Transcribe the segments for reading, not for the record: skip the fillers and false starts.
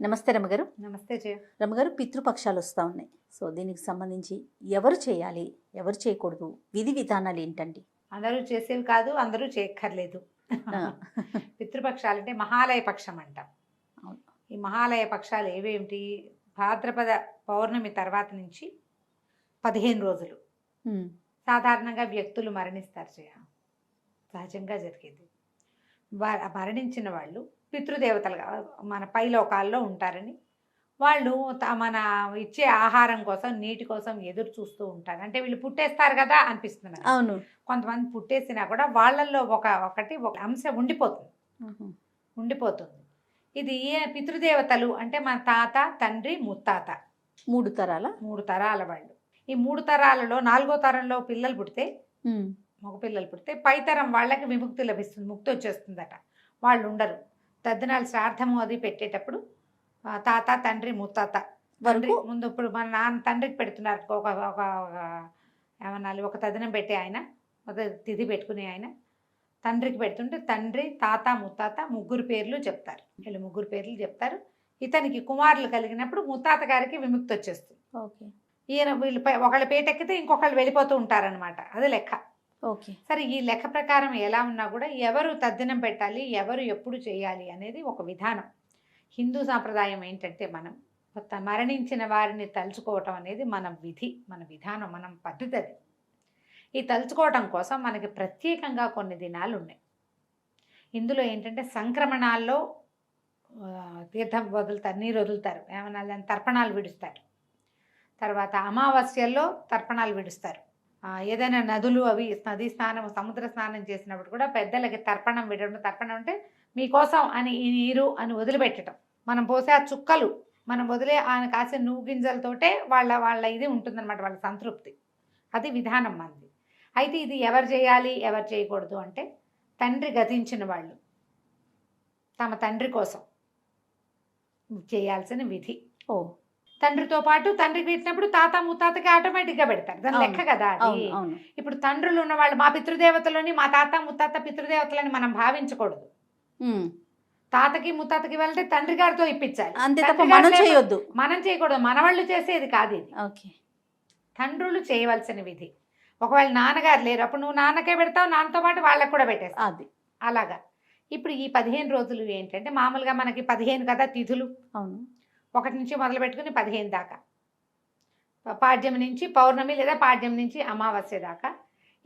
నమస్తే రమగారు. నమస్తే జయ. రమగారు, పితృపక్షాలు వస్తూ ఉన్నాయి. సో దీనికి సంబంధించి ఎవరు చేయాలి, ఎవరు చేయకూడదు, విధి విధానాలు ఏంటండి? అందరూ చేసేవి కాదు, అందరూ చేయక్కర్లేదు. ఆ, పితృపక్షాలు అంటే మహాలయ పక్షం అంటాం. అవును. ఈ మహాలయ పక్షాలు ఏవేమిటి? భాద్రపద పౌర్ణమి తర్వాత నుంచి 15 రోజులు ఉమ్, సాధారణంగా వ్యక్తులు మరణిస్తారు జయ. సహజంగా జరిగేది. మరణించిన వాళ్ళు పితృదేవతలుగా మన పైలోకాల్లో ఉంటారని వాళ్ళు మన ఇచ్చే ఆహారం కోసం, నీటి కోసం ఎదురు చూస్తూ ఉంటారు. అంటే వీళ్ళు పుట్టేస్తారు కదా అనిపిస్తుంది మనకి. అవును. కొంతమంది పుట్టేసినా కూడా వాళ్ళల్లో ఒక అంశం ఉండిపోతుంది. ఇది పితృదేవతలు అంటే మన తాత, తండ్రి, ముత్తాత, 3 తరాల 3 తరాల వాళ్ళు. ఈ 3 తరాలలో 4వ తరంలో పిల్లలు పుడితే, మగ పిల్లలు పుడితే పై తరం వాళ్ళకి విముక్తి లభిస్తుంది, ముక్తి వచ్చేస్తుందట. వాళ్ళు ఉండరు. తద్దినాలు శ్రాద్ధము అది పెట్టేటప్పుడు తాత, తండ్రి, ముత్తాత తండ్రి ముందు, ఇప్పుడు మన నాన్న తండ్రికి పెడుతున్నారు ఒక ఏమన్నాలి, ఒక తదినం పెట్టే ఆయన, ఒక తిథి పెట్టుకునే ఆయన తండ్రికి పెడుతుంటే తండ్రి, తాత, ముత్తాత 3 పేర్లు చెప్తారు. వీళ్ళు 3 పేర్లు చెప్తారు. ఇతనికి కుమారులు కలిగినప్పుడు ముత్తాత గారికి విముక్తి వచ్చేస్తుంది. ఓకే. ఈయన వీళ్ళు ఒకళ్ళ పేటెక్కితే ఇంకొకళ్ళు వెళ్ళిపోతూ ఉంటారనమాట. అది లెక్క. ఓకే. సరే, ఈ లెక్క ప్రకారం ఎలా ఉన్నా కూడా ఎవరు తద్దినం పెట్టాలి, ఎవరు ఎప్పుడు చేయాలి అనేది ఒక విధానం. హిందూ సాంప్రదాయం ఏంటంటే మనం మరణించిన వారిని తలుచుకోవటం అనేది మన విధి, మన విధానం, మన పద్ధతి అది. ఈ తలుచుకోవటం కోసం మనకి ప్రత్యేకంగా కొన్ని దినాలు ఉన్నాయి. ఇందులో ఏంటంటే సంక్రమణాల్లో తీర్థం వదులుతారు, నీరు వదులుతారు, ఏమన్నా దాని తర్పణాలు విడుస్తారు. తర్వాత అమావాస్యల్లో తర్పణాలు విడుస్తారు. ఏదైనా నదులు అవి నదీ స్నానం, సముద్ర స్నానం చేసినప్పుడు కూడా పెద్దలకి తర్పణం విడడం. తర్పణం అంటే మీకోసం అని ఈ నీరు అని వదిలిపెట్టడం. మనం పోసే ఆ చుక్కలు మనం వదిలే ఆయన కాసే నువ్వు గింజలతోటే వాళ్ళ ఇది ఉంటుందన్నమాట, వాళ్ళ సంతృప్తి. అది విధానం మనది. అయితే ఇది ఎవరు చేయాలి, ఎవరు చేయకూడదు అంటే తండ్రి గతించిన వాళ్ళు తమ తండ్రి కోసం చేయాల్సిన విధి. ఓ, తండ్రితో పాటు తండ్రికి పెట్టినప్పుడు తాత, ముత్తాతకి ఆటోమేటిక్గా పెడతారు. దాని లెక్క కదా అది. ఇప్పుడు తండ్రులు ఉన్న వాళ్ళు మా పితృదేవతలని, మా తాత ముత్తాత పితృదేవతలని మనం భావించకూడదు. తాతకి ముత్తాతకి వెళ్తే తండ్రి గారితో ఇప్పించాలి, అంతే తప్ప మనం చేయొద్దు. మనం చేయకూడదు. మనవాళ్ళు చేసేది కాదు ఇది. ఓకే. తండ్రులు చేయవలసిన విధి. ఒకవేళ నాన్నగారు లేరు, అప్పుడు నువ్వు నాన్నకే పెడతావు, నాన్నతో పాటు వాళ్ళకి కూడా పెట్టేస్తావు. అది అలాగా. ఇప్పుడు ఈ 15 రోజులు ఏంటంటే మామూలుగా మనకి 15 కదా తిథులు. అవును. 1 నుంచి మొదలు పెట్టుకుని 15 దాకా, పాడ్యం నుంచి పౌర్ణమి లేదా పాడ్యం నుంచి అమావాస్య దాకా.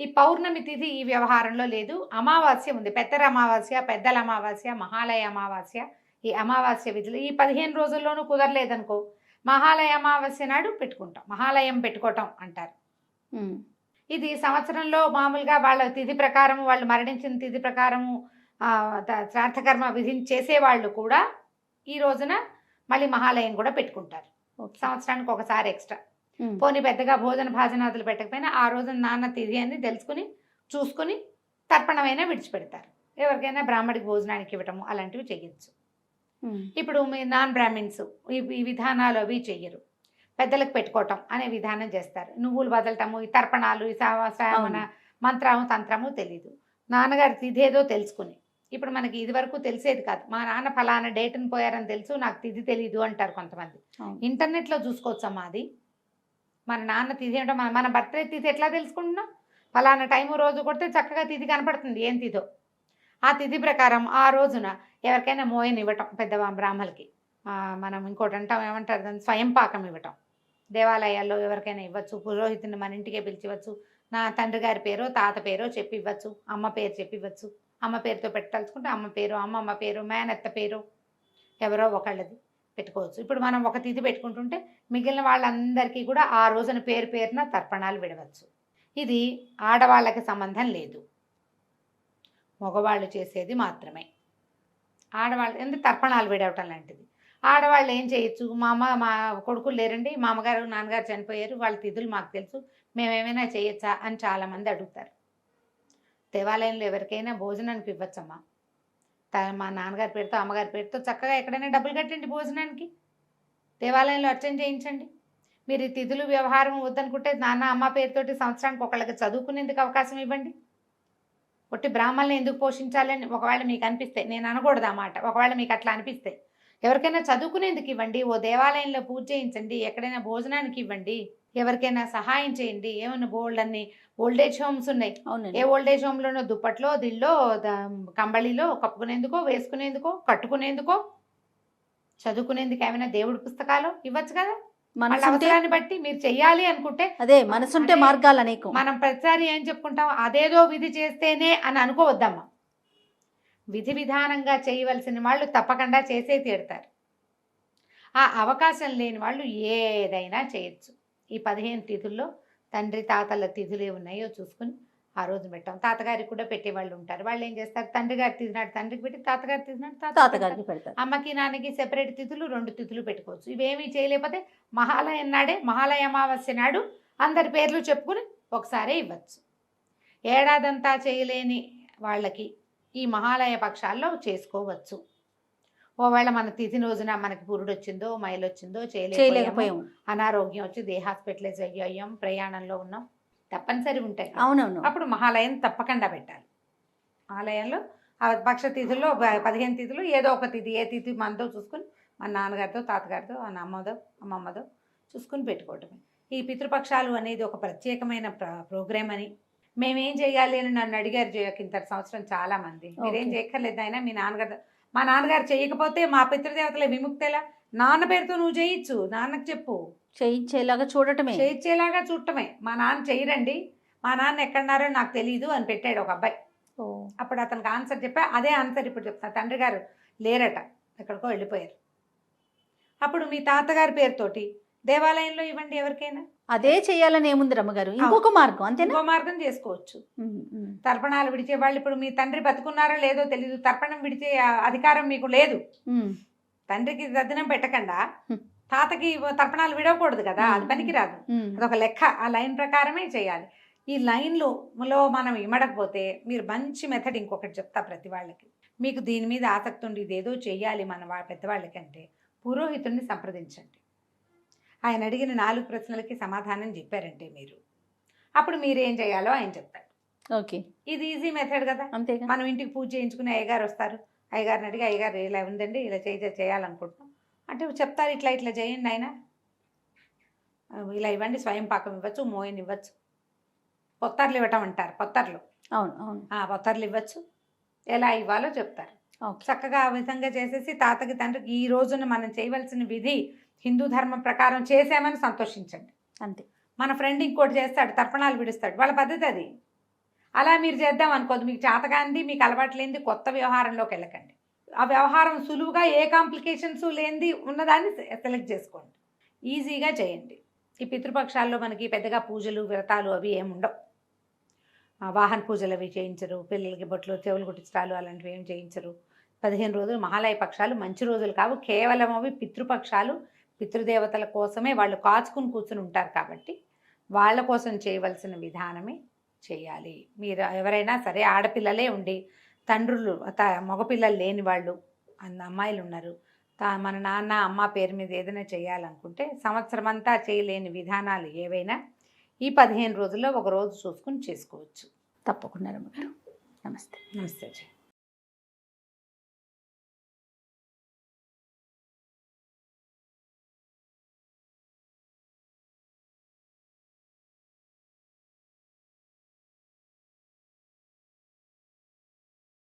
ఈ పౌర్ణమి తిథి ఈ వ్యవహారంలో లేదు. అమావాస్య ఉంది, పెద్దల అమావాస్య, పెద్దల అమావాస్య, మహాలయ అమావాస్య. ఈ అమావాస్య విధులు ఈ 15 రోజుల్లోనూ కుదరలేదనుకో, మహాలయ అమావాస్య నాడు పెట్టుకుంటాం. మహాలయం పెట్టుకోవటం అంటారు. ఇది సంవత్సరంలో మామూలుగా వాళ్ళ తిథి ప్రకారము, వాళ్ళు మరణించిన తిథి ప్రకారము శ్రాద్ధకర్మ చేసేవాళ్ళు కూడా ఈ రోజున మళ్ళీ మహాలయం కూడా పెట్టుకుంటారు. సంవత్సరానికి ఒకసారి ఎక్స్ట్రా. పోనీ పెద్దగా భోజన భాజనాదులు పెట్టకపోయినా ఆ రోజున నాన్న తిథి అని తెలుసుకుని చూసుకుని తర్పణమైనా విడిచిపెడతారు. ఎవరికైనా బ్రాహ్మడికి భోజనానికి ఇవ్వటము అలాంటివి చేయొచ్చు. ఇప్పుడు మీ నాన్ బ్రాహ్మిన్స్ ఈ విధానాలు అవి చెయ్యరు. పెద్దలకు పెట్టుకోవటం అనే విధానం చేస్తారు. నువ్వులు వదలటము, ఈ తర్పణాలు, ఈ శ్రావణ మంత్రము తంత్రము తెలీదు. నాన్నగారి తిథి ఏదో తెలుసుకుని, ఇప్పుడు మనకి ఇది వరకు తెలిసేది కాదు. మా నాన్న ఫలానా డేట్ని పోయారని తెలుసు, నాకు తిథి తెలీదు అంటారు కొంతమంది. ఇంటర్నెట్లో చూసుకోవచ్చమ్మా అది. మన నాన్న తిథి అంటే మన బర్త్డే తిథి ఎట్లా తెలుసుకుంటున్నాం? ఫలానా టైము రోజు కొడితే చక్కగా తిథి కనపడుతుంది, ఏం తిథో. ఆ తిథి ప్రకారం ఆ రోజున ఎవరికైనా మోయనివ్వటం, పెద్ద బ్రాహ్మలకి. మనం ఇంకోటి అంటాం, ఏమంటారు దాన్ని, స్వయం పాకం ఇవ్వటం. దేవాలయాల్లో ఎవరికైనా ఇవ్వచ్చు. పురోహితుని మన ఇంటికే పిలిచివచ్చు. నా తండ్రి గారి పేరో తాత పేరో చెప్పి ఇవ్వచ్చు. అమ్మ పేరు చెప్పి ఇవ్వచ్చు. అమ్మ పేరుతో పెట్టాల్చుకుంటే అమ్మ పేరు, అమ్మమ్మ పేరు, మేనత్త పేరు ఎవరో ఒకళ్ళది పెట్టుకోవచ్చు. ఇప్పుడు మనం ఒక తిథి పెట్టుకుంటుంటే మిగిలిన వాళ్ళందరికీ కూడా ఆ రోజున పేరున తర్పణాలు విడవచ్చు. ఇది ఆడవాళ్ళకి సంబంధం లేదు, మగవాళ్ళు చేసేది మాత్రమే. ఆడవాళ్ళు ఎందుకు తర్పణాలు విడవటం లాంటిది. ఆడవాళ్ళు ఏం చేయొచ్చు? మా కొడుకులు లేరండి, మా అమ్మగారు నాన్నగారు చనిపోయారు, వాళ్ళ తిథులు మాకు తెలుసు, మేమేమైనా చేయొచ్చా అని చాలామంది అడుగుతారు. దేవాలయంలో ఎవరికైనా భోజనానికి ఇవ్వచ్చమ్మా. మా నాన్నగారి పేరుతో అమ్మగారి పేరుతో చక్కగా ఎక్కడైనా డబ్బులు కట్టండి భోజనానికి. దేవాలయంలో అర్చన చేయించండి. మీరు ఈ తిథులు వ్యవహారం వద్దనుకుంటే నాన్న అమ్మ పేరుతోటి సంవత్సరానికి ఒకళ్ళకి చదువుకునేందుకు అవకాశం ఇవ్వండి. ఒట్టి బ్రాహ్మణులను ఎందుకు పోషించాలని ఒకవేళ మీకు అనిపిస్తే, నేను అనకూడదు ఆ మాట, ఒకవేళ మీకు అట్లా అనిపిస్తే ఎవరికైనా చదువుకునేందుకు ఇవ్వండి, ఓ దేవాలయంలో పూజ చేయించండి, ఎక్కడైనా భోజనానికి ఇవ్వండి, ఎవరికైనా సహాయం చేయండి. ఏమైనా అన్ని ఓల్డేజ్ హోమ్స్ ఉన్నాయి. ఏ అవునండి. ఓల్డేజ్ హోమ్లోనో దుప్పట్లో, దిల్లో, కంబళిలో కప్పుకునేందుకో, వేసుకునేందుకో, కట్టుకునేందుకో, చదువుకునేందుకు ఏమైనా దేవుడి పుస్తకాలు ఇవ్వచ్చు కదా. వాళ్ళ మనసుంటే అవసరాన్ని బట్టి మీరు చెయ్యాలి అనుకుంటే అదే మనసుంటే అదే మార్గాలు అనేకం. మనం ప్రతిసారి ఏం చెప్పుకుంటాం, అదేదో విధి చేస్తేనే అని అనుకోవద్దమ్మా. విధి విధానంగా చేయవలసిన వాళ్ళు తప్పకుండా చేసే తీరుతారు. ఆ అవకాశం లేని వాళ్ళు ఏదైనా చేయొచ్చు. ఈ 15 తిథుల్లో తండ్రి తాతల తిథులు ఏ ఉన్నాయో చూసుకుని ఆ రోజు పెట్టాం. తాతగారికి కూడా పెట్టేవాళ్ళు ఉంటారు. వాళ్ళు ఏం చేస్తారు, తండ్రి గారి తిథి నాడు తండ్రికి పెట్టి, తాతగారి తిథి నాడు తాతగారికి తాతగారికి పెడతారు. అమ్మకి నాన్నకి సెపరేట్ తిథులు 2 తిథులు పెట్టుకోవచ్చు. ఇవేమీ చేయలేకపోతే మహాలయం నాడే, మహాలయ అమావాస్య నాడు అందరి పేర్లు చెప్పుకుని ఒకసారి ఇవ్వచ్చు. ఏడాదంతా చేయలేని వాళ్ళకి ఈ మహాలయ పక్షాల్లో చేసుకోవచ్చు. ఒకవేళ మన తిథి రోజున మనకి పురుడు వచ్చిందో, మైలు వచ్చిందో, చేయలేకపోయాము. అనారోగ్యం వచ్చి హాస్పిటలైజ్ అయ్యాం, ప్రయాణంలో ఉన్నాం, తప్పనిసరి ఉంటాయి. అవునవును. అప్పుడు మహాలయం తప్పకుండా పెట్టాలి. ఆలయంలో ఆ పక్ష తిథుల్లో 15 తిథులు ఏదో ఒక తిథి, ఏ తిథి మనతో చూసుకుని మన నాన్నగారితో, తాతగారితో, అమ్మదో, అమ్మమ్మదో చూసుకుని పెట్టుకోవటమే. ఈ పితృపక్షాలు అనేది ఒక ప్రత్యేకమైన ప్రోగ్రామ్ అని, మేమేం చేయాలి అని నన్ను అడిగారు కింద సంవత్సరం చాలామంది. మీరేం చేయక్కర్లేదు ఆయన, మీ నాన్నగారు, మా నాన్నగారు చేయకపోతే మా పితృదేవతల విముక్తేలా, నాన్న పేరుతో నువ్వు చేయొచ్చు, నాన్నకు చెప్పు, చేయించేలాగా చూడటమే. చేయించేలాగా చూడటమే. మా నాన్న చేయరండి, మా నాన్న ఎక్కడున్నారో నాకు తెలియదు అని పెట్టాడు ఒక అబ్బాయి. అప్పుడు అతనికి ఆన్సర్ చెప్పా, అదే ఆన్సర్ ఇప్పుడు చెప్తా. తండ్రి గారు లేరట, ఎక్కడికో వెళ్ళిపోయారు. అప్పుడు మీ తాతగారి పేరుతోటి దేవాలయంలో ఇవ్వండి ఎవరికైనా. అదే చేయాలని ఏముంది రమ్మగారు, ఇంకొక మార్గం అంతేనా? ఇంకో మార్గం చేసుకోవచ్చు. తర్పణాలు విడిచే వాళ్ళు, ఇప్పుడు మీ తండ్రి బతుకున్నారో లేదో తెలియదు, తర్పణం విడిచే అధికారం మీకు లేదు. తండ్రికి దర్శనం పెట్టకుండా తాతకి తర్పణాలు విడవకూడదు కదా, అది పనికిరాదు. అదొక లెక్క, ఆ లైన్ ప్రకారమే చేయాలి. ఈ లైన్లో మనం ఇమడకపోతే మీరు మంచి మెథడ్ ఇంకొకటి చెప్తా ప్రతి వాళ్ళకి. మీకు దీని మీద ఆసక్తి ఉండి ఇదేదో చెయ్యాలి మన పెద్దవాళ్ళకంటే పురోహితుడిని సంప్రదించండి. ఆయన అడిగిన 4 ప్రశ్నలకి సమాధానం చెప్పారంటే మీరు, అప్పుడు మీరు ఏం చేయాలో ఆయన చెప్తారు. ఓకే, ఇది ఈజీ మెథడ్ కదా. అంతేగా. మనం ఇంటికి పూజ చేయించుకుని అయ్యగారు వస్తారు, అయ్యగారిని అడిగి, అయ్యగారు ఇలా ఉందండి, ఇలా చేయాలనుకుంటున్నాం అంటే చెప్తారు, ఇట్లా ఇట్లా చేయండి ఆయన, ఇలా ఇవ్వండి, స్వయం పాకం ఇవ్వచ్చు, మోయన్ ఇవ్వచ్చు, పొత్తర్లు ఇవ్వటం అంటారు, పొత్తర్లు. అవును అవును. పొత్తర్లు ఇవ్వచ్చు, ఎలా ఇవ్వాలో చెప్తారు. చక్కగా ఆ విధంగా చేసేసి తాతకి తండ్రికి ఈ రోజున మనం చేయవలసిన విధి హిందూ ధర్మం ప్రకారం చేసామని సంతోషించండి. అంతే. మన ఫ్రెండ్ ఇంకోటి చేస్తాడు, తర్పణాలు విడుస్తాడు, వాళ్ళ పద్ధతి అది. అలా మీరు చేద్దాం అనుకోదు, మీకు చేతగాంది, మీకు అలవాటు లేనిది కొత్త వ్యవహారంలోకి వెళ్ళకండి. ఆ వ్యవహారం సులువుగా ఏ కాంప్లికేషన్స్ లేనిది ఉన్నదాన్ని సెలెక్ట్ చేసుకోండి, ఈజీగా చేయండి. ఈ పితృపక్షాల్లో మనకి పెద్దగా పూజలు వ్రతాలు అవి ఏముండవు. వాహన పూజలు అవి చేయించరు, పిల్లలకి బొట్లు చెవులు కుట్టించడాలు అలాంటివి ఏం చేయించరు. 15 రోజులు మహాలయ పక్షాలు మంచి రోజులు కావు, కేవలం అవి పితృపక్షాలు. పితృదేవతల కోసమే వాళ్ళు కాచుకుని కూర్చుని ఉంటారు కాబట్టి వాళ్ళ కోసం చేయవలసిన విధానమే చేయాలి. మీరు ఎవరైనా సరే ఆడపిల్లలే ఉండి తండ్రులు మగపిల్లలు లేని వాళ్ళు అమ్మాయిలు ఉన్నారు, మన నాన్న అమ్మ పేరు మీద ఏదైనా చేయాలనుకుంటే సంవత్సరం అంతా చేయలేని విధానాలు ఏవైనా ఈ 15 రోజుల్లో ఒక రోజు చూసుకుని చేసుకోవచ్చు. తప్పకుండా రమ్మగారు. నమస్తే. నమస్తే.